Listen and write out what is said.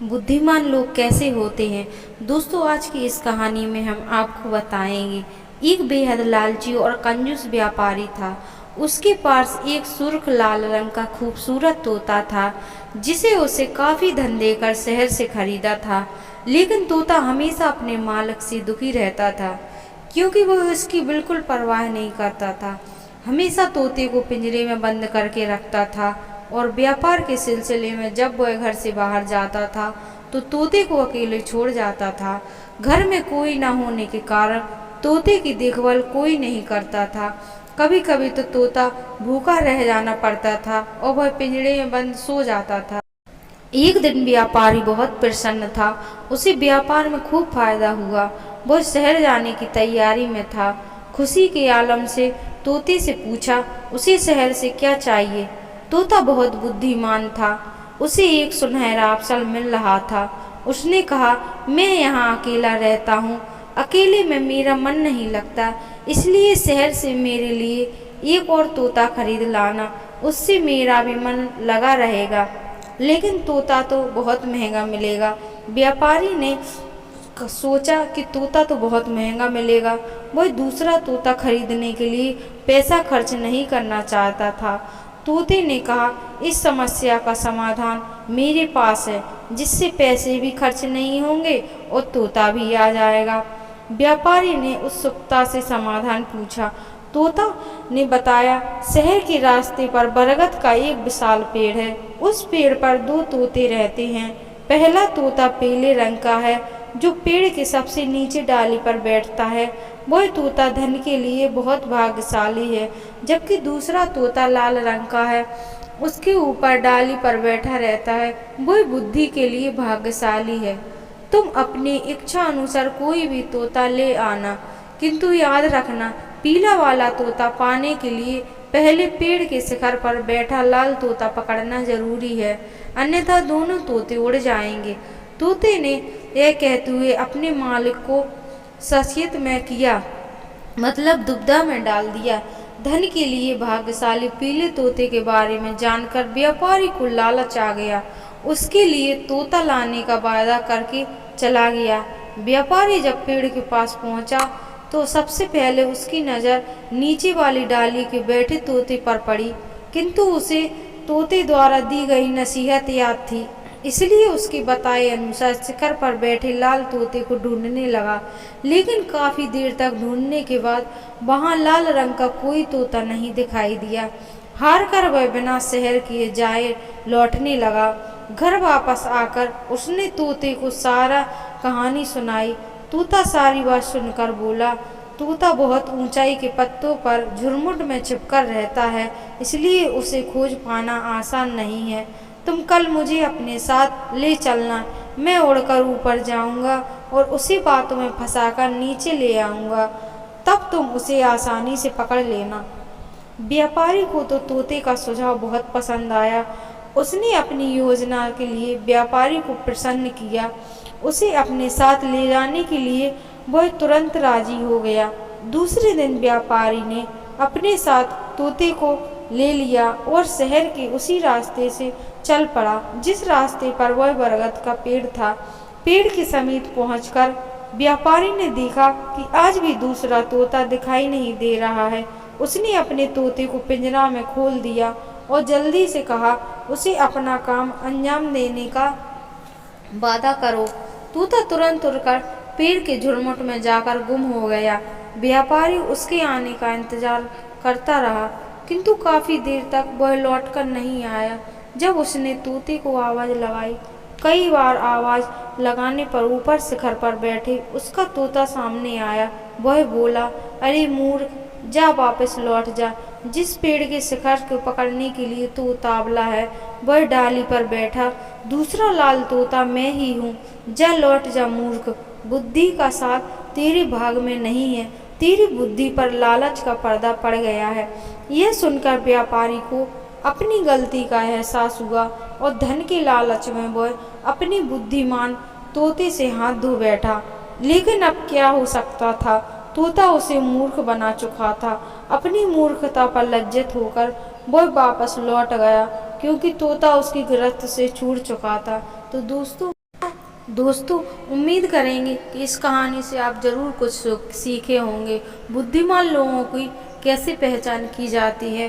बुद्धिमान लोग कैसे होते हैं। दोस्तों, आज की इस कहानी में हम आपको बताएंगे। एक बेहद लालची और कंजूस व्यापारी था। उसके पास एक सुर्ख लाल रंग का खूबसूरत तोता था, जिसे उसे काफी धन देकर शहर से खरीदा था। लेकिन तोता हमेशा अपने मालिक से दुखी रहता था, क्योंकि वह उसकी बिल्कुल परवाह नहीं करता था। हमेशा तोते को पिंजरे में बंद करके रखता था, और व्यापार के सिलसिले में जब वह घर से बाहर जाता था तो तोते को अकेले छोड़ जाता था। घर में कोई न होने के कारण तोते की देखभाल कोई नहीं करता था। कभी कभी तो तोता भूखा रह जाना पड़ता था और वह पिंजरे में बंद सो जाता था। एक दिन व्यापारी बहुत प्रसन्न था। उसे व्यापार में खूब फायदा हुआ। वह शहर जाने की तैयारी में था। खुशी के आलम से तोते से पूछा, उसे शहर से क्या चाहिए। तोता बहुत बुद्धिमान था। उसे एक सुनहरा अवसर मिल रहा था। उसने कहा, मैं यहाँ अकेला रहता हूँ। अकेले में मेरा मन नहीं लगता, इसलिए शहर से मेरे लिए एक और तोता खरीद लाना। उससे मेरा भी मन लगा रहेगा। लेकिन तोता तो बहुत महंगा मिलेगा। व्यापारी ने सोचा कि तोता तो बहुत महंगा मिलेगा। वह दूसरा तोता खरीदने के लिए पैसा खर्च नहीं करना चाहता था। तोते ने कहा, इस समस्या का समाधान मेरे पास है, जिससे पैसे भी खर्च नहीं होंगे और तोता भी आ जाएगा। व्यापारी ने उत्सुकता से समाधान पूछा। तोता ने बताया, शहर के रास्ते पर बरगद का एक विशाल पेड़ है। उस पेड़ पर दो तोते रहते हैं। पहला तोता पीले रंग का है, जो पेड़ के सबसे नीचे डाली पर बैठता है। वह तोता धन के लिए बहुत भाग्यशाली है। जबकि दूसरा तोता लाल रंग का है, उसके ऊपर डाली पर बैठा रहता है। वह बुद्धि के लिए भाग्यशाली है। तुम अपनी इच्छा अनुसार कोई भी तोता ले आना, किंतु याद रखना, पीला वाला तोता पाने के लिए पहले पेड़ के शिखर पर बैठा लाल तोता पकड़ना जरूरी है, अन्यथा दोनों तोते उड़ जाएंगे। तोते ने यह कहते हुए अपने मालिक को सचेत में किया, मतलब दुविधा में डाल दिया। धन के लिए भाग्यशाली पीले तोते के बारे में जानकर व्यापारी को लालच आ गया। उसके लिए तोता लाने का वादा करके चला गया। व्यापारी जब पेड़ के पास पहुंचा तो सबसे पहले उसकी नज़र नीचे वाली डाली के बैठे तोते पर पड़ी, किंतु उसे तोते द्वारा दी गई नसीहत याद थी, इसलिए उसके बताए अनुसार शिखर पर बैठे लाल तोते को ढूंढने लगा। लेकिन काफी देर तक ढूंढने के बाद वहां लाल रंग का कोई तोता नहीं दिखाई दिया। हार कर वह बिना शहर किए जाए लौटने लगा। घर वापस आकर उसने तोते को सारा कहानी सुनाई। तोता सारी बात सुनकर बोला, तोता बहुत ऊंचाई के पत्तों पर झुरमुट में छिपकर रहता है, इसलिए उसे खोज पाना आसान नहीं है। तुम कल मुझे अपने साथ ले चलना। मैं उड़कर ऊपर जाऊंगा और उसी बातों में फंसाकर नीचे ले आऊंगा, तब तुम उसे आसानी से पकड़ लेना। व्यापारी को तो तोते का सुझाव बहुत पसंद आया। उसने अपनी योजना के लिए व्यापारी को प्रसन्न किया। उसे अपने साथ ले जाने के लिए वह तुरंत राजी हो गया। दूसरे दिन व्यापारी ने अपने साथ तोते को ले लिया और शहर के उसी रास्ते से चल पड़ा जिस रास्ते पर वह बरगद का पेड़ था। पेड़ के समीप पहुंचकर व्यापारी ने देखा कि आज भी दूसरा तोता दिखाई नहीं दे रहा है। उसने अपने तोते को पिंजरा में खोल दिया और जल्दी से कहा, उसे अपना काम अंजाम देने का वादा करो। तोता तुरंत उड़कर पेड़ के झुरमुट में जाकर गुम हो गया। व्यापारी उसके आने का इंतजार करता रहा, किंतु काफी देर तक वह लौटकर नहीं आया। जब उसने तोते को आवाज लगाई, कई बार आवाज लगाने पर ऊपर शिखर पर बैठे उसका तोता सामने आया। वह बोला, अरे मूर्ख, जा वापस लौट जा। जिस पेड़ के शिखर को पकड़ने के लिए तू उतावला है, वह डाली पर बैठा दूसरा लाल तोता मैं ही हूँ। जा लौट जा मूर्ख, बुद्धि का साथ तेरे भाग में नहीं है। तेरी बुद्धि पर लालच का पर्दा पड़ गया है। यह सुनकर व्यापारी को अपनी गलती का एहसास हुआ और धन के लालच में वह अपनी बुद्धिमान तोते से हाथ धो बैठा। लेकिन अब क्या हो सकता था, तोता उसे मूर्ख बना चुका था। अपनी मूर्खता पर लज्जित होकर वह वापस लौट गया, क्योंकि तोता उसकी गिरफ्त से छूट चुका था। तो दोस्तों, दोस्तों, उम्मीद करेंगे कि इस कहानी से आप ज़रूर कुछ सीखे होंगे। बुद्धिमान लोगों की कैसे पहचान की जाती है